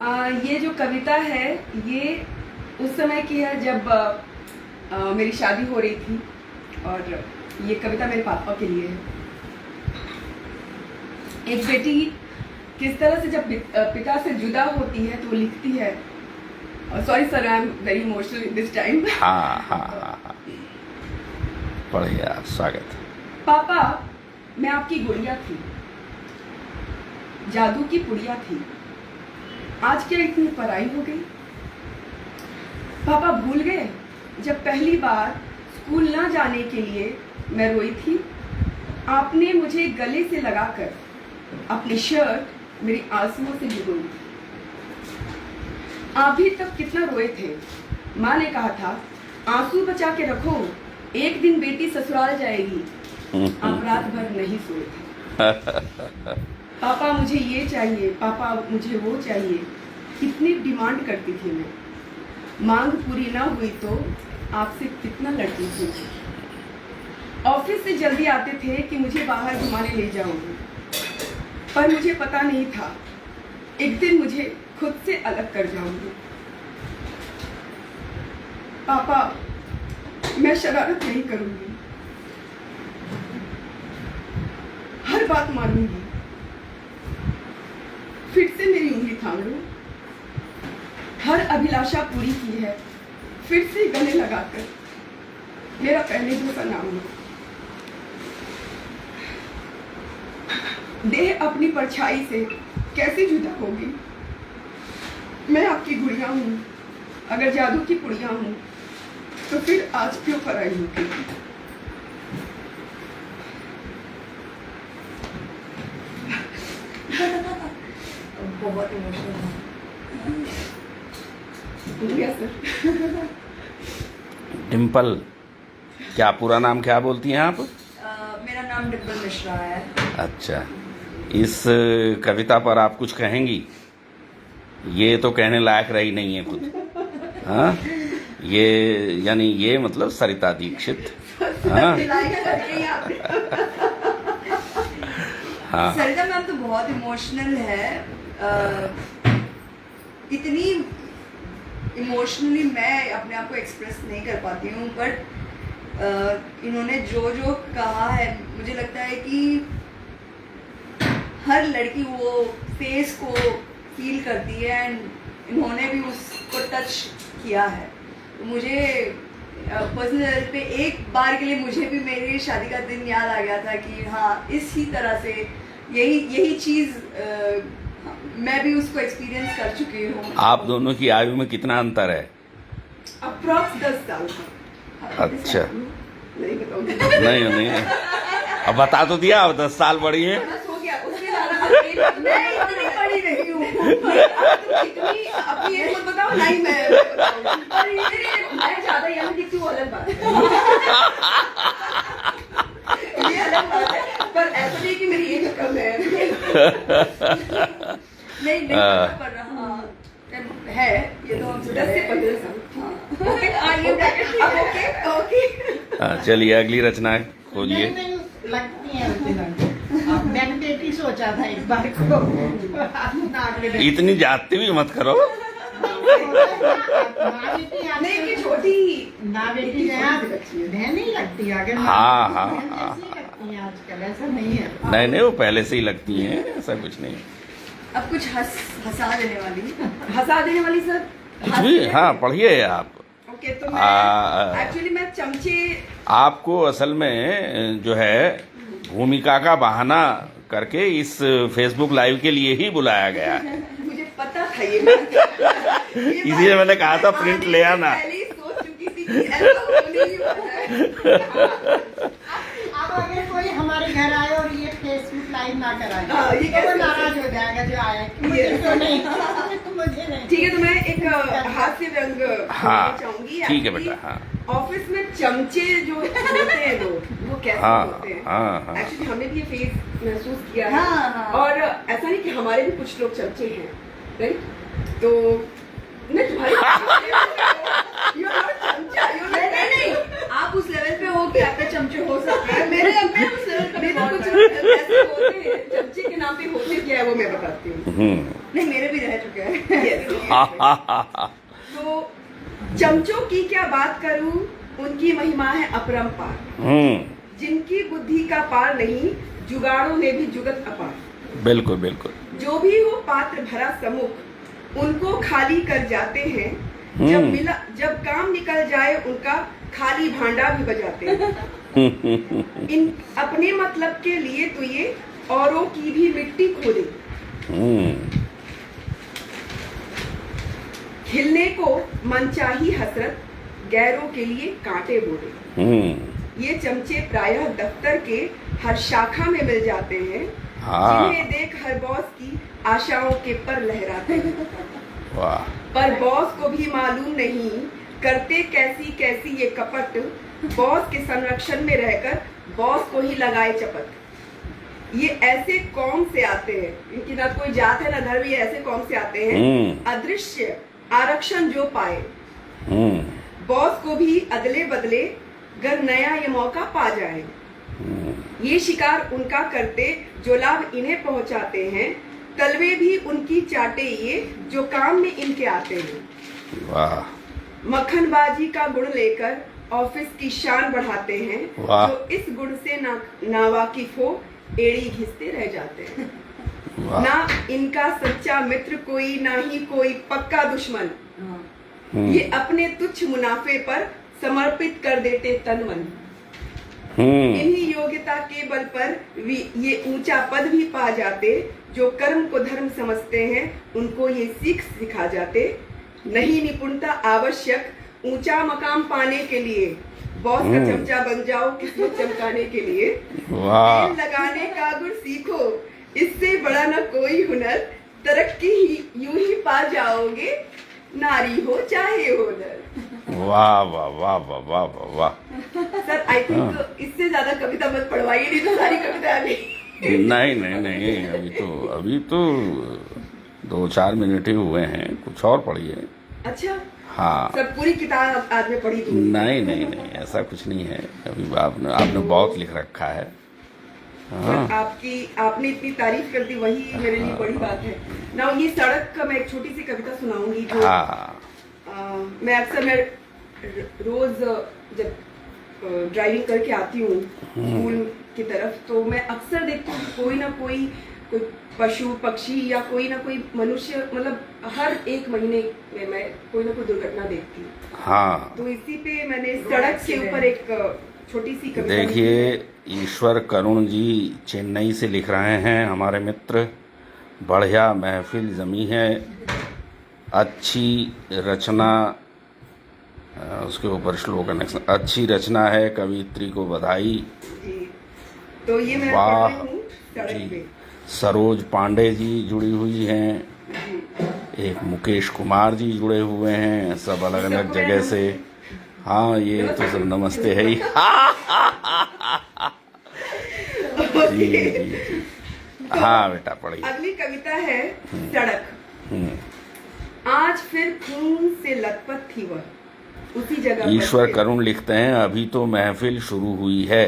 ये जो कविता है ये उस समय की है जब मेरी शादी हो रही थी और ये कविता मेरे पापा के लिए है। एक बेटी किस तरह से जब पिता से जुदा होती है तो वो लिखती है। Sorry sir, I am very emotional this time. हाँ बढ़िया, स्वागत। पापा, मैं आपकी गुड़िया थी, जादू की पुड़िया थी, आज क्या इतनी पराई हो गई। पापा भूल गए जब पहली बार स्कूल ना जाने के लिए मैं रोई थी, आपने मुझे गले से लगाकर अपनी शर्ट मेरी आंसुओं से भिगोई थी। आप भी तब कितना रोए थे। माँ ने कहा था आंसू बचा के रखो, एक दिन बेटी ससुराल जाएगी। आप रात भर नहीं सोए थे। पापा मुझे ये चाहिए, पापा मुझे वो चाहिए, कितनी डिमांड करती थी मैं। मांग पूरी ना हुई तो आपसे कितना लड़ती थी। ऑफिस से जल्दी आते थे कि मुझे बाहर घुमाने ले जाओगे, पर मुझे पता नहीं था एक दिन मुझे खुद से अलग कर जाऊंगी। पापा, मैं शरारत नहीं करूंगी, हर बात मानूंगी, फिर से मेरी उंगली थाम लो। हर अभिलाषा पूरी की है, फिर से गले लगाकर मेरा पहले जैसा नाम लो। देह अपनी परछाई से कैसे जुदा होगी। मैं आपकी गुड़िया हूँ, अगर जादू की पुड़िया हूँ तो फिर आज क्यों पराई होगी। बहुत इमोशनल सर। डिम्पल, क्या पूरा नाम क्या बोलती हैं आप? मेरा नाम डिम्पल मिश्रा है। अच्छा, इस कविता पर आप कुछ कहेंगी? ये तो कहने लायक रही नहीं है खुद। हाँ, ये यानी ये मतलब सरिता दीक्षित। हाँ हाँ, सरिता मैम तो बहुत इमोशनल है। इतनी इमोशनली मैं अपने आप को एक्सप्रेस नहीं कर पाती हूँ, बट इन्होंने जो जो कहा है मुझे लगता है कि हर लड़की वो फेस को फील करती है एंड इन्होंने भी उसको टच किया है। तो मुझे पर्सनल लेवल पे एक बार के लिए मुझे भी मेरी शादी का दिन याद आ गया था कि हाँ, इसी तरह से यही चीज़ मैं भी उसको एक्सपीरियंस कर चुकी हूँ। आप दोनों की आयु में कितना अंतर है? अप्रॉक्स 10 साल का। अच्छा, नहीं बताऊंगी। नहीं अब बता तो दिया, अब 10 साल बड़ी है। हो गया, उससे ज़्यादा मैं इतनी बड़ी नहीं हूँ। इतनी अपनी एज मत बताओ, नहीं मैं बताऊंगी। और मैं ज़्यादा यंग दिखती हूँ, अलग बात है। ये अलग बात है, पर ऐसा नहीं कि मेरी एज कम है। नहीं पर हाँ है, ये तो 10 से 15 साल। ओके। चलिए अगली रचना खोलिए। लगती है मैंने बेटी सोचा था एक बार को। इतनी जाती भी मत करो। नहीं कि छोटी ना बेटी बहन नहीं लगती अगर हाँ लगती है आजकल, ऐसा नहीं है। नहीं वो पहले से ही लगती हैं, ऐसा कुछ नहीं। अब कुछ हंसा देने वाली सर कुछ भी, हाँ पढ़िए आप। ओके, तो मैं एक्चुअली मैं चमचे आपको असल में जो है भूमिका का बहाना करके इस फेसबुक लाइव के लिए ही बुलाया गया है। मुझे पता था ये इसलिए मैंने कहा था प्रिंट ले आना। पहले ही सोच चुकी थी कि ऐसा होने ही वाला है। अब अगर कोई हमारे घर आए और ये फेसबुक लाइव ना कराए ये तो वो नाराज हो जाएगा जो आया। मुझे तो नहीं, मुझे नहीं। ठीक है, तो मैं एक हास्य व्यंग हाँ चाहूंगी। ठीक है बेटा। हाँ ऑफिस में चमचे जो होते हैं लोग, वो कैसे होते हैं। हाँ एक्चुअली हमने भी ये फेस महसूस किया है। हाँ। और ऐसा नहीं कि हमारे भी कुछ लोग चमचे हैं, राइट? तो नहीं, तुम्हारे नहीं, आप उस लेवल पे हो कि आपके चमचे हो सकते हैं। मेरे उस लेवल पे कुछ ऐसे होते हैं, चमचे के नाम पे होते क्या है वो मैं बताती हूँ। नहीं, मेरे भी रह चुके हैं। Yes. तो चमचों की क्या बात करूं, उनकी महिमा है अपरंपार। जिनकी बुद्धि का पार नहीं, जुगाड़ों में भी जुगत अपार। बिल्कुल बिल्कुल। जो भी हो पात्र भरा समुख, उनको खाली कर जाते हैं। जब काम निकल जाए उनका, खाली भांडा भी बजाते हैं। इन अपने मतलब के लिए तो ये औरों की भी मिट्टी खोदे। खिलने को मनचाही हसरत, गैरों के लिए कांटे बोले। ये चमचे प्रायः दफ्तर के हर शाखा में मिल जाते हैं। जिन्हें देख हर बॉस की आशाओं के पर लहराते हैं। वाह। पर बॉस को भी मालूम नहीं, करते कैसी कैसी ये कपट। बॉस के संरक्षण में रहकर बॉस को ही लगाए चपट। ये ऐसे कौम से आते हैं, इनकी ना कोई जात है ना धर्म, ये ऐसे कौम से आते हैं। अदृश्य आरक्षण जो पाए, बॉस को भी अदले बदले, गर नया ये मौका पा जाए। ये शिकार उनका करते, जो लाभ इन्हें पहुंचाते हैं। तलवे भी उनकी चाटे ये, जो काम में इनके आते हैं। वाह। मक्खनबाजी का गुण लेकर ऑफिस की शान बढ़ाते हैं। जो इस गुण से नावाकिफ हो, एड़ी घिसते रह जाते हैं। ना इनका सच्चा मित्र कोई, ना ही कोई पक्का दुश्मन। ये अपने तुच्छ मुनाफे पर समर्पित कर देते तन मन। इन्हीं योग्यता के बल पर ये ऊंचा पद भी पा जाते। जो कर्म को धर्म समझते हैं, उनको ये सीख सिखा जाते। नहीं निपुणता आवश्यक, ऊंचा मकाम पाने के लिए। बॉस का चमचा बन जाओ किस्मत चमकाने के लिए। तेल लगाने का गुण सीखो, इससे बड़ा न कोई हुनर। तरक्की ही यूं ही पा जाओगे, नारी हो चाहे हो नर। वाह वाह वाह वाह वाह वाह वाह। सर आई थिंक इससे ज्यादा कविता मत पढ़वाइए, नहीं तो सारी कविता आ गई। नहीं नहीं नहीं, अभी तो 2-4 मिनट ही हुए हैं, कुछ और पढ़िए। अच्छा। हाँ। सब पूरी किताब आज में पढ़ी थी? नहीं नहीं नहीं, ऐसा कुछ नहीं है। अभी आपने बहुत लिख रखा है। हाँ। आपने इतनी तारीफ कर दी, वही मेरे लिए बड़ी बात है ना। ये सड़क का मैं एक छोटी सी कविता सुनाऊंगी जो मैं अक्सर रोज जब ड्राइविंग करके आती हूँ स्कूल की तरफ, तो मैं अक्सर देखती हूँ कोई ना कोई पशु पक्षी या कोई ना कोई मनुष्य, मतलब हर एक महीने में मैं कोई ना कोई दुर्घटना देखती हूँ। हाँ। तो इसी पे मैंने सड़क के ऊपर एक छोटी सी कविता। देखिए, ईश्वर करुण जी चेन्नई से लिख रहे हैं, हमारे मित्र। बढ़िया महफिल जमी है, अच्छी रचना, उसके ऊपर श्लोक कनेक्शन। अच्छी रचना है, कवित्री को बधाई। जी। तो ये मैं वाह पढ़ रही हूँ सड़क पे। सरोज पांडे जी जुड़ी हुई हैं, एक मुकेश कुमार जी जुड़े हुए हैं, सब अलग अलग जगह से। हाँ, ये तो सब नमस्ते है ही। जी जी जी। हाँ बेटा, पढ़िए। अगली कविता है सड़क। आज फिर खून से लथपथ थी वह, उसी जगह पर। ईश्वर करुण लिखते हैं, अभी तो महफिल शुरू हुई है।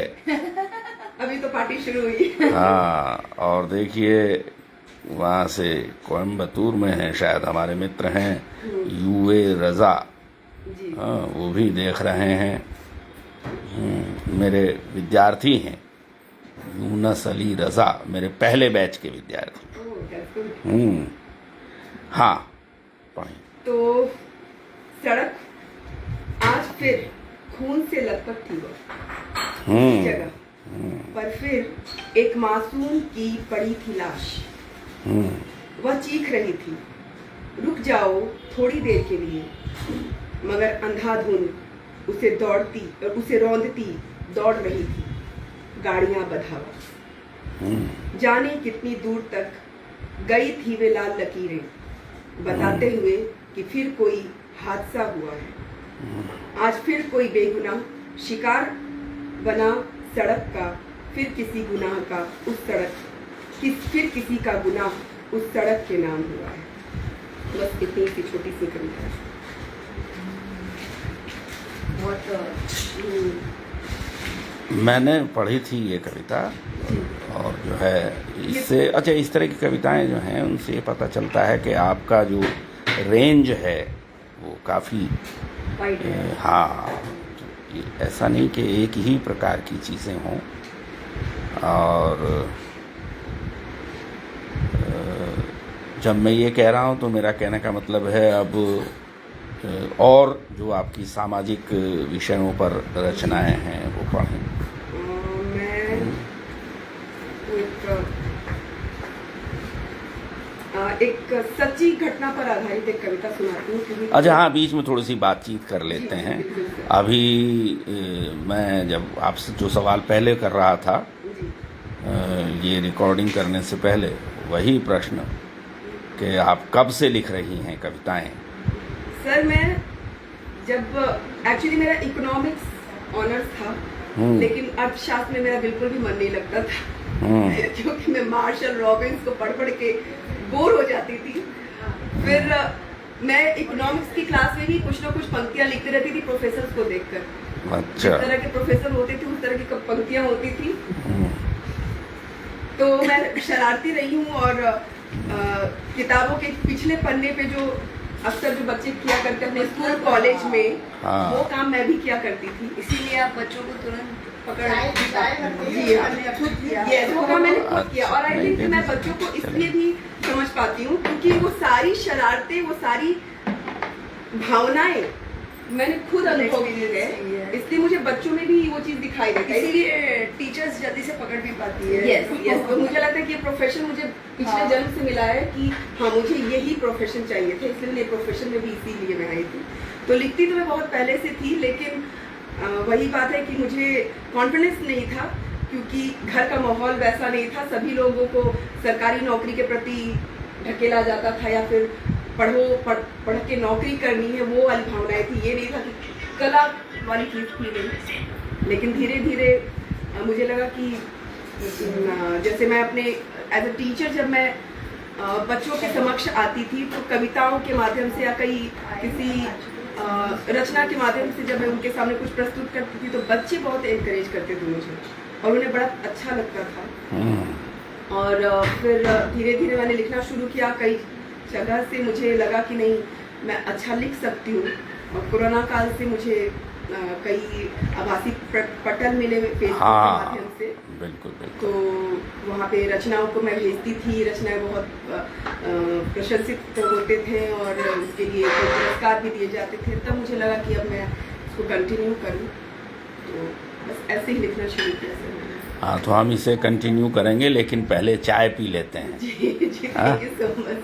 अभी तो पार्टी शुरू हुई। हाँ, और देखिए वहाँ से कोयम्बतूर में है शायद हमारे मित्र हैं, यूए रजा। हाँ, वो भी देख रहे हैं। मेरे विद्यार्थी हैं, यूनस अली रजा, मेरे पहले बैच के विद्यार्थी। हाँ, पढ़िए। तो सड़क आज फिर खून से लथपथ थी वह, जगह पर फिर एक मासूम की पड़ी थी लाश। वह चीख रही थी, रुक जाओ थोड़ी देर के लिए, मगर अंधाधुंध उसे रौंदती दौड़ रही थी गाड़ियां बधावा। जाने कितनी दूर तक गई थी वे लाल लकीरें, बताते हुए कि फिर कोई हादसा हुआ है। आज फिर कोई बेगुनाह शिकार बना सड़क का, फिर किसी गुनाह का उस सड़क, फिर किसी का गुनाह उस सड़क के नाम हुआ है। बस इतनी सी छोटी सी कविता है। बहुत मैंने पढ़ी थी ये कविता, और जो है इससे अच्छा इस तरह की कविताएं जो हैं उनसे ये पता चलता है कि आपका जो रेंज है वो काफ़ी वाइड है। हाँ, ऐसा नहीं कि एक ही प्रकार की चीज़ें हों। और जब मैं ये कह रहा हूँ तो मेरा कहने का मतलब है अब और जो आपकी सामाजिक विषयों पर रचनाएं हैं वो पढ़ें। मैं एक सच्ची घटना पर आधारित एक कविता सुनाती हूँ क्योंकि अच्छा हाँ, बीच में थोड़ी सी बातचीत कर लेते हैं। बिल्कुल सर। अभी मैं जब आपसे जो सवाल पहले कर रहा था जी। ये रिकॉर्डिंग करने से पहले, वही प्रश्न कि आप कब से लिख रही हैं कविताएं? सर मैं जब एक्चुअली मेरा इकोनॉमिक्स ऑनर्स था, लेकिन अर्थशास्त्र में मेरा बिल्कुल भी मन नहीं लगता था क्योंकि मैं मार्शल रॉबिन्स को पढ़ के बोर हो जाती थी। फिर मैं इकोनॉमिक्स की क्लास में भी कुछ ना कुछ पंक्तियां लिखती रहती थी प्रोफेसर्स को देखकर। अच्छा। जिस तरह के प्रोफेसर होते थे उस तरह की पंक्तियां होती थी। तो मैं शरारती रही हूँ और किताबों के पिछले पन्ने पे जो अक्सर जो बच्चे किया करते अपने स्कूल कॉलेज में, हाँ। वो काम मैं भी किया करती थी। इसीलिए आप बच्चों को तुरंत पकड़ जी हाँ, खुद किया। वो काम मैंने खुद किया और आई थिंक मैं बच्चों को इसलिए भी समझ पाती हूँ क्योंकि वो सारी शरारतें, वो सारी भावनाएं मैंने खुद अनुभव की है, इसलिए मुझे बच्चों में भी वो चीज दिखाई देती है। इसीलिए टीचर्स जल्दी से पकड़ भी पाती है। यस, तो मुझे लगता है कि ये प्रोफेशन मुझे पिछले जन्म से मिला है कि हाँ मुझे यही प्रोफेशन चाहिए था, इसलिए ये प्रोफेशन में भी इसीलिए मैं आई थी। तो लिखती तो मैं बहुत पहले से थी, लेकिन वही बात है कि मुझे कॉन्फिडेंस नहीं था क्योंकि घर का माहौल वैसा नहीं था। सभी लोगों को सरकारी नौकरी के प्रति ढकेला जाता था या फिर पढ़ के नौकरी करनी है, वो वाली भावनाएं थी। ये नहीं था कि कला वाली चीज थी नहीं। लेकिन धीरे धीरे मुझे लगा कि जैसे मैं अपने एज अ टीचर जब मैं बच्चों के समक्ष आती थी तो कविताओं के माध्यम से या किसी रचना के माध्यम से जब मैं उनके सामने कुछ प्रस्तुत करती थी तो बच्चे बहुत एनकरेज करते थे मुझे और उन्हें बड़ा अच्छा लगता था। और फिर धीरे धीरे मैंने लिखना शुरू किया। कई जगह से मुझे लगा कि नहीं मैं अच्छा लिख सकती हूँ। और कोरोना काल से मुझे कई आभासी पटल मिले फेसबुक के माध्यम से। बिल्कुल बिल्कुल। तो वहाँ पे रचनाओं को मैं भेजती थी, रचनाएं बहुत प्रशंसित होते थे और उसके लिए पुरस्कार भी दिए जाते थे। तब मुझे लगा कि अब मैं इसको कंटिन्यू करूँ, तो बस ऐसे ही लिखना शुरू किया सर मैंने। हाँ, तो हम इसे कंटिन्यू करेंगे, लेकिन पहले चाय पी लेते हैं। जी, थैंक यू सो मच।